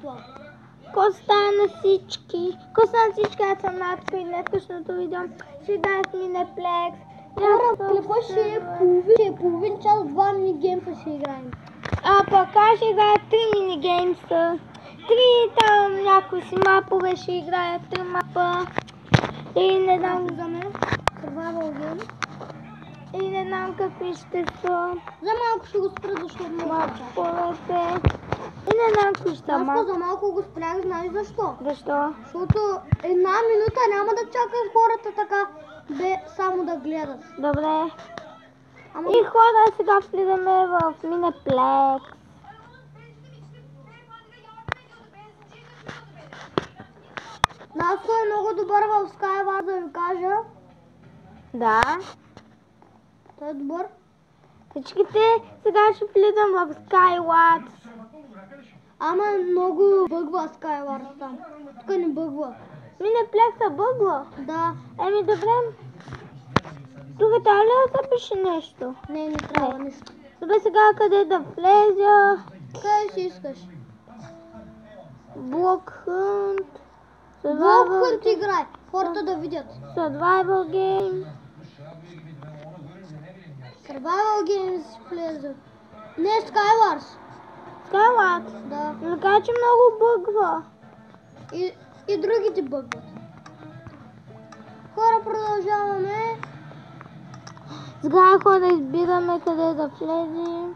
това. Ко става на всички? Аз съм Натко и днес късното видео ще дай с Минеплекс. Хора, какво ще е половин час, 2 минигеймса ще играем. Пък аз ще играя 3 минигеймса. 3 там някои си мапове ще играя, 3 мапа. И не знам за мен. Survival game. И не знам какви ще са. За малко ще го спра, защото много маповете. И не знам какви ще са. За малко го спрях, знаеш защо? Защо? Защото 1 минута няма да чакат хората така, само да гледат. Добре. И хора, сега влизаме в Минеплекс. Наско е много добър в Skyward, да ви кажа. Да. Той е добър. Всичките сега ще влизам в Skyward. Ама много бъгва Skyward там. Тук не бъгва. Минеплекса бъгва? Да. Еми добре. Тук трябва ли да запише нещо? Не трябва нищо. Добре, сега къде да влезя? Къде си искаш? Block Hunt. Block Hunt играй. Хората да видят. Survival Game. Survival Games влезе. Не, Skyward. Skyward? Да. Но така че много бъгва. И другите бъгват. Хора, продължаваме. Сега хора избираме къде да влезем.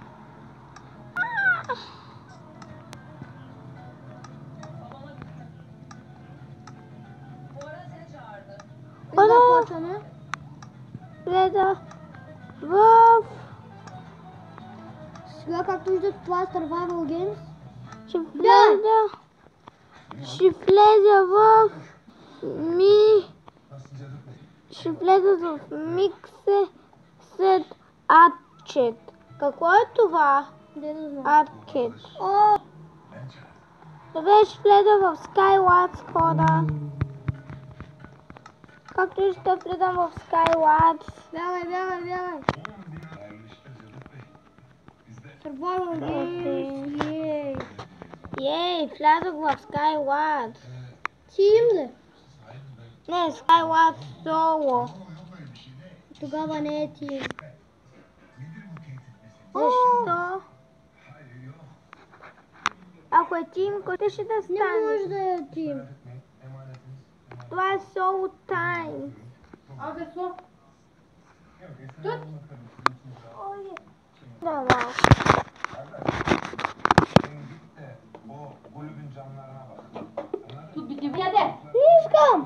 Започваме. Влеза в... Сега, както виждате, това е Survival Games. Ще влеза в... Ще влеза в Mixed Arcade. Какво е това? Arcade. Добре, ще влеза в Skyward, хора. Както ще влезам в Skyward. Бягай. Survival Games. Ей, влязох в Skyward. Team ли? Не, Skyward Solo. Тогава не е Team. Защо? Ако е Team, къде ще да стане? Не може да е Team. Това е Solo Time. Какво? Да, малко. Не искам!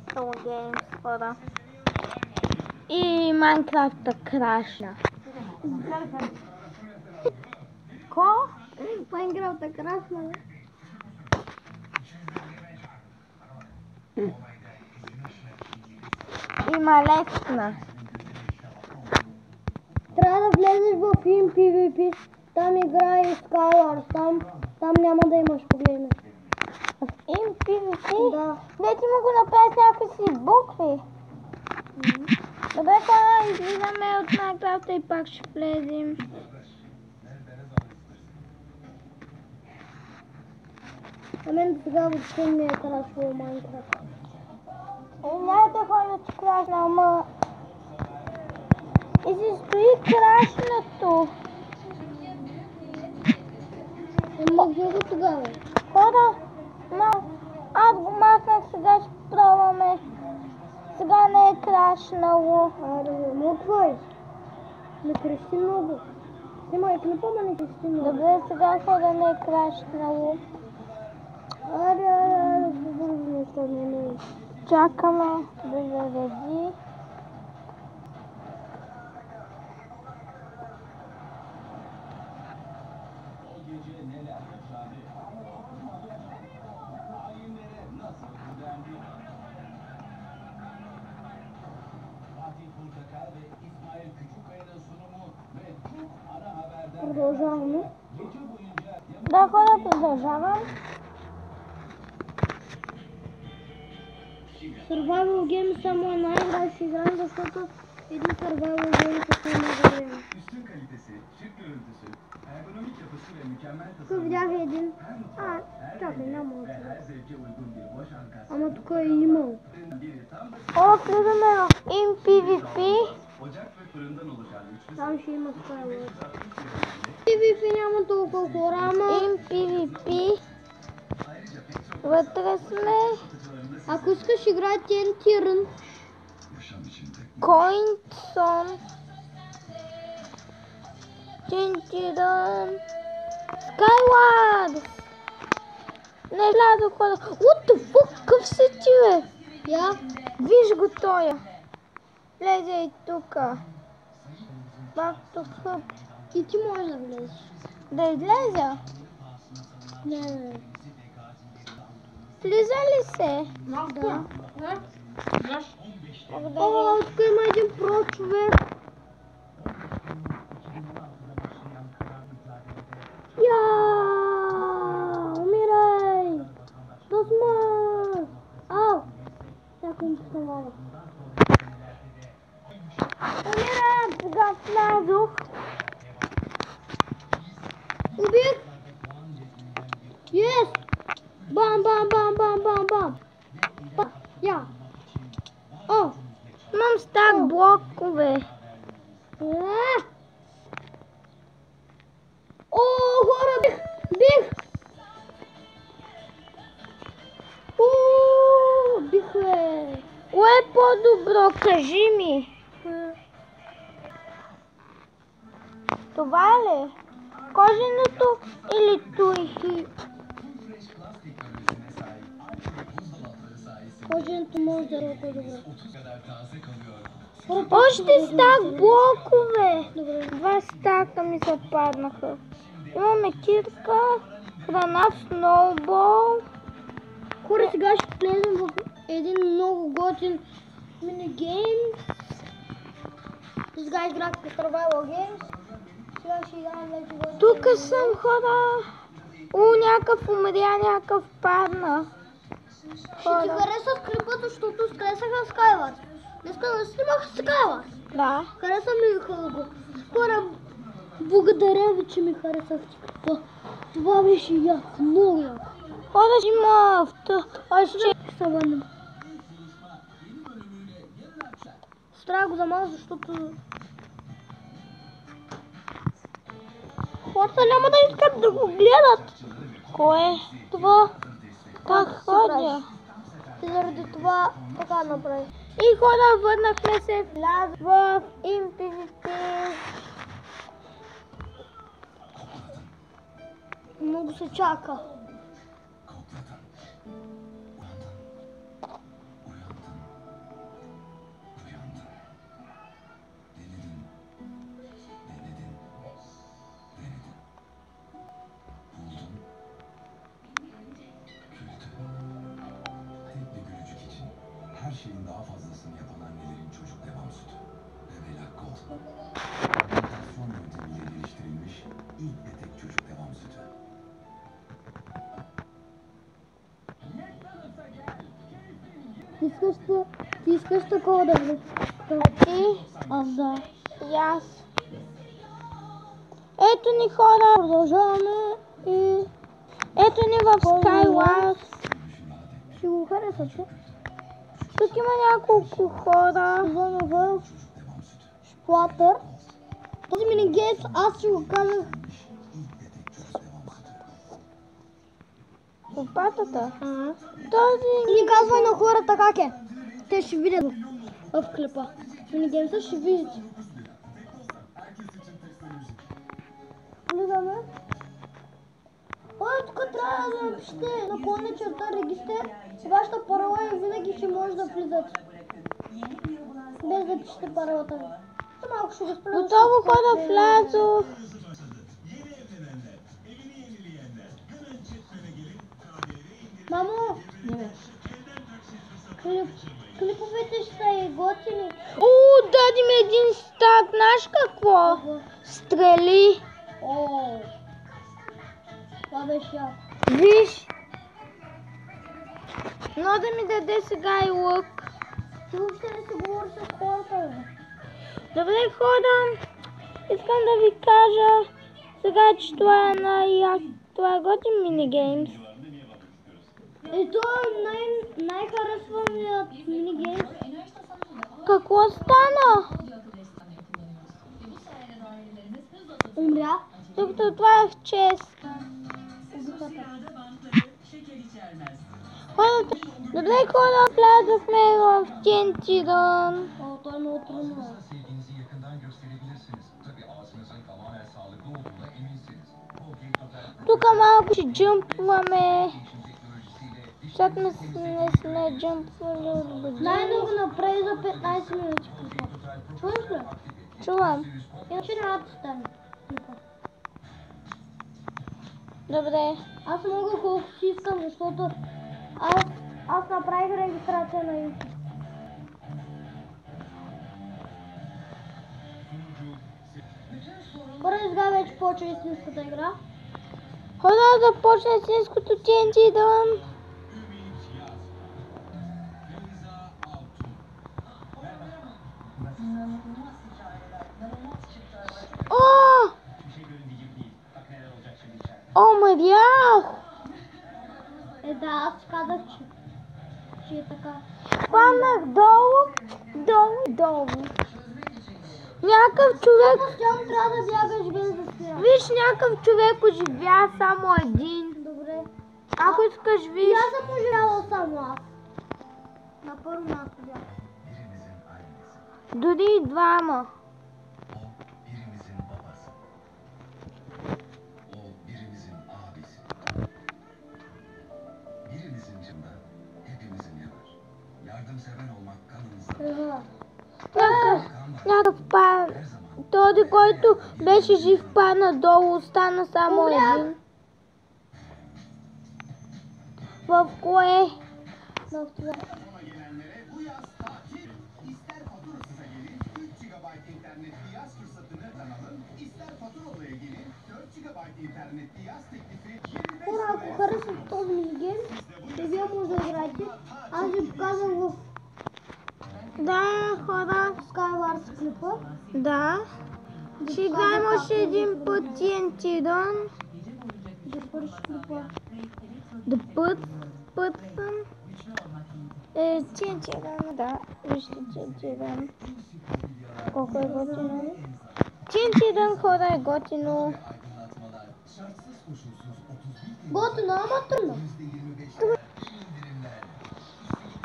Solo Games, хора. И Майнкрафта крашна. Ко? Майнкрафта крашна. Има лесна. Трябва да влезеш в PvP. Там играе Skyward. Там няма да имаш проблеми. PvP? Да. Не, ти му го направи с някакви си букви. Добре, хора, излизаме от Майнкрафта и пак ще влезем. А мен сега въобще ми е крашвало Майнкрафт. Няма да ходя, че крашна, ама... И си стои крашнато. Махни го тогава. Хора, аз го махнах, сега ще пробваме. Сега не е крашнало. Аре, моквай. Не крещи много. Снимай клипа, ма не крещи много. Добре, сега хора не е крашнало. Аре, побързи неща, не. Чакаме да зареди. Продължаваме. Да, хора, продължавам. Survival Game само една игра ще играем, защото Един survival game с много време. Üstün kalitesi, şık görüntüsü, ergonomik yapısı ve mükemmel Тук tasarımı видях един. her Чакай, няма ve отзив. her zevke uygun bir boş ankastre. Ама тук е имал. Biri tam da О, влизаме в PvP. ocak ve fırından oluşan üçlü Там ще има Skyward. 60 PvP няма толкова хора, ама PvP. Вътре сме. ако искаш играй TNT Run. yaşam için tek Coinson. Тинтиран. Skyward. Не влязох хора. What the fuck? Къв си ти, бе? Я? Виж го тоя. Влезе и тука. Back to hub. И ти можеш да влезеш. Да излеза? Не. Влиза ли се? Да. Благодаря. О, тук има един про човек. Я! Умирай! Да смърт! Ау! Всяко им се мога. Умирам, сега влязох. Убих! Yes! Бам, бам, бам, бам, бам, бам! Я! О! Имам стак блокове. О, хора, бих! Бих! Бих, бе! Кое е по-добро? Кажи ми. Това ли? Коженото или той? Коженото може да е по-добре. Още стак блокове. Добре. 2 стака ми се паднаха. Имаме кирка, храна, сноубол. Хора, сега ще влезем в един много готин минигейм. Сега играх по Survival Games. Сега ще играем вече в... Тук съм хора. Някакъв умря, някакъв падна. Ще ти хареса клипа, защото скресаха Skyward. Днеска не снимах Skyward. Да. Хареса ми го. Хора, благодаря ви, че ми харесахте клипа. Това беше яко, много яко. Хора, има още. Се върнем. Трябва го замаза, защото... Хората няма да искат да го гледат. Кое? Това... Как ходя? И заради това така направи. И хора, върнахме се в PvP. Много се чака. Her şeyin daha fazlasını yapan annelerin çocuk devam sütü. Bebelak Gold. Fermentasyon yöntemiyle geliştirilmiş ilk ve tek çocuk devam sütü. Ти искаш такова да влезеш? Ти? Аз да. И аз. Ето ни хора. Продължаваме и Ето ни в Skyward. ще го харесате. Тук има няколко хора. Влизаме в Splatter. Този минигейм аз ще го казах. Лопатата. Този... Не казвай на хората как е. Те ще видят в клипа. Минигеймса ще видите. Влизаме. Тук трябва да напишете на черта регистър. Вашата парола и винаги ще може да влизате. Без да пишете паролата ви. Малко ще го спра. Готово хора, влязох. Мамо! Клиповете ще са и готини. Дади ми един стак. Знаеш какво? Стрели. Това беше яко. Виж. Но да ми даде сега и лък. Ти въобще не се говори с хората, бе. Добре, хора, искам да ви кажа сега, че това е това е готин минигеймс. И то е най-харесваният минигейм. Какво стана? Умря. Докато това е в чест. Добре, хора, влязохме в TNT Run. О, той е много трудно. Sevginizi yakından gösterebilirsiniz. Tabii ağzınızın tamamen sağlıklı olduğuna eminsiniz. Colgate Total Тук малко ще джъмпваме. teknolojisiyle Защото не сме джъмпвали от години. Най-много направи за 15 минути. Чуваш ли? Чувам. Иначе няма да стане. Добре. Аз мога колкото си искам, защото аз направих регистрация на YouTube. Първо сега вече почва истинската игра. Хора, да почне истинското TNT Run. О! Умрях! Да, аз казах, че е така. Паднах долу. Някакъв човек, Постоянно трябва да бягаш без да спира. виж, някакъв човек оживя само един. Добре. Ако искаш, И виж. аз съм оживяла само аз. На първо място бях. birinizin annesi, Дори и двама. o birinizin babası, o birinizin abisi, birinizin canında hepimizin yanar. Yardımsever olmak kanımızda. Някакъв Her zaman този, който беше жив, падна долу, остана само един. В кое? Но това. Ona gelenlere bu yaz tatil. İster faturasıza gelin 3 GB internetli yaz fırsatını alın. İster faturalaya gelin 4 GB internetli yaz teklifi 25 Хора, ако харесвате този минигейм, ще вие може да играете. Аз ви показвам в Да, хора. Skywars клипа. Да. Ще играем още един път TNT Run. Да пърши клипа. Да път съм. TNT Run, да. Вижте TNT Run. Колко е готино. TNT Run, хора, е готино. aydınlatmalar, şartsız koşulsuz 31 Готино, ама трудно. %25 indirimler.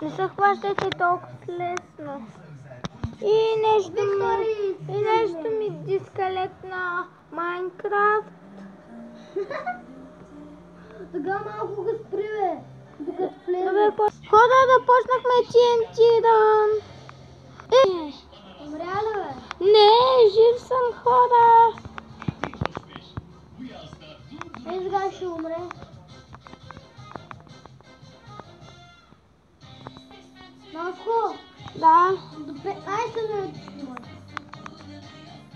Не се хващайте толкова лесно. И нещо ми дискалектна Майнкрафт. Сега малко го спри, бе. Докато влезе. Добре, хора, да почнахме TNT Run. Умря ли, бе? Не, жив съм, хора. Сега ще умре. Наско, Да. до 15 минути ще има.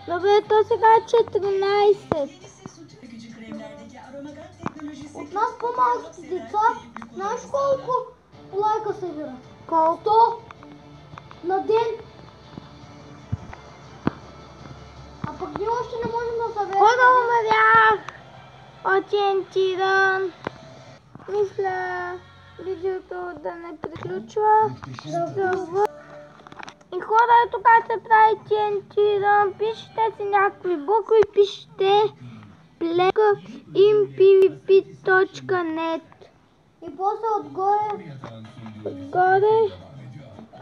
Добре, то сега е 14. От нас по-малките деца, знаеш колко лайка събира? Колко? 100 на ден. А пък ние още не можем да съберем. Хора, умрях от TNT Run. Мисля видеото да не приключва. И хора, ето как се прави TNT Run. Пишете си някакви букви, пишете playimPvP.net. И после отгоре,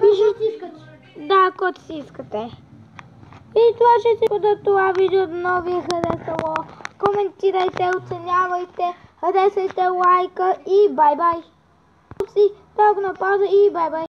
Пишете си искате. да, който си искате. И това ще си бъде това видео, дано ви е харесало. Коментирайте, оценявайте, харесайте лайка и бай-бай. Да го напаза и бай-бай.